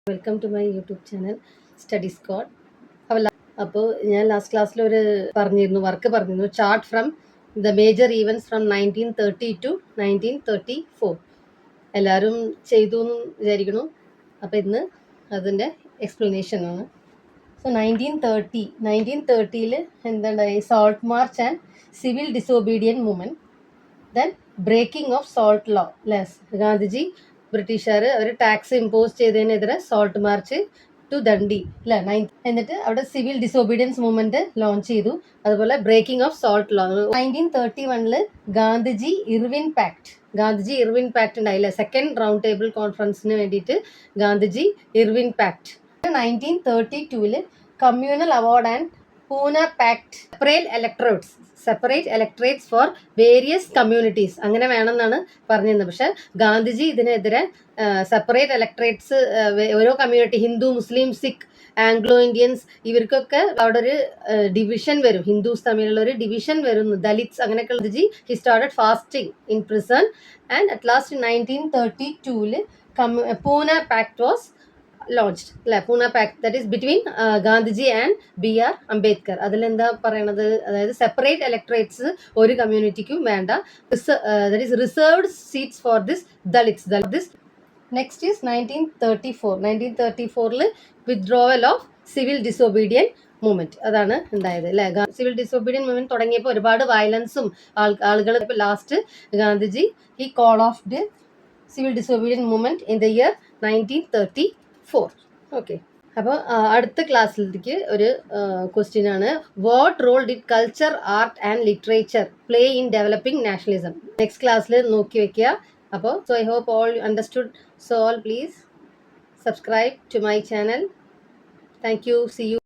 Welcome to my YouTube channel study squad. അപ്പോൾ ഞാൻ last ക്ലാസ്സിൽ വർക്ക് പറഞ്ഞിരുന്നു chart from the major events from 1930 to 1934. എല്ലാവരും ചെയ്തു എന്ന് വിചാരിക്കണു. അപ്പോൾ ഇന്ന് അതിൻ്റെ എക്സ്പ്ലനേഷനാണ്. സോ 1930 എന്തുണ്ടായി? Salt march and civil disobedience movement. Then breaking of salt law. Gandhiji ബ്രിട്ടീഷുകാർ അവർ ടാക്സ് ഇമ്പോസ് ചെയ്തതിനെതിരെ സോൾട്ട് മാർച്ച് ടു ദണ്ഡി എന്നിട്ട് അവിടെ സിവിൽ ഡിസോബീഡിയൻസ് മൂവ്മെന്റ് ലോഞ്ച് ചെയ്തു. അതുപോലെ breaking of salt law. 1931 Gandhiji Irwin pact ഉണ്ടായില്ലേ? സെക്കൻഡ് റൗണ്ട് ടേബിൾ കോൺഫറൻസിന് വേണ്ടിയിട്ട് Gandhiji Irwin pact. 1932 communal award and Poona pact. Separate electorates for various communities അങ്ങനെ വേണമെന്നാണ് പറഞ്ഞിരുന്നത്. പക്ഷെ ഗാന്ധിജി ഇതിനെതിരെ സെപ്പറേറ്റ് ഇലക്ട്രേറ്റ്സ് ഓരോ കമ്മ്യൂണിറ്റി, ഹിന്ദു, മുസ്ലിം, സിഖ്, ആംഗ്ലോ ഇന്ത്യൻസ്, ഇവർക്കൊക്കെ അവിടെ ഒരു ഡിവിഷൻ വരും. ഹിന്ദുസ് തമ്മിലുള്ള ഒരു ഡിവിഷൻ വരുന്നു. ദലിത്സ് അങ്ങനെയൊക്കെ Gandhiji he started fasting in prison and at last 1932 Poona pact was launched. Poona pact, that is between Gandhiji and BR Ambedkar. അതിലെന്താ പറയണത്? അതായത് സെപ്പറേറ്റ് ഇലക്ട്രേറ്റ്സ് ഒരു കമ്മ്യൂണിറ്റിക്കും വേണ്ട, that is reserved seats for this Dalits. Next is 1934 withdrawal of civil disobedience movement. അതാണ് ഉണ്ടായത് അല്ലേ? Civil disobedience movement തുടങ്ങിയപ്പോൾ ഒരുപാട് വയലൻസും ആളുകൾ. ലാസ്റ്റ് ഗാന്ധിജി ഈ call off the civil disobedience movement in the year 1934. Okay. അപ്പോൾ അടുത്ത ക്ലാസ്സിലേക്ക് ഒരു ക്വസ്റ്റ്യൻ ആണ്. What role did culture, art and literature play in developing nationalism? Next ക്ലാസ്സിൽ നോക്കി വെക്കുക. അപ്പോൾ so I hope all understood. So all please subscribe to my channel. Thank you. See U.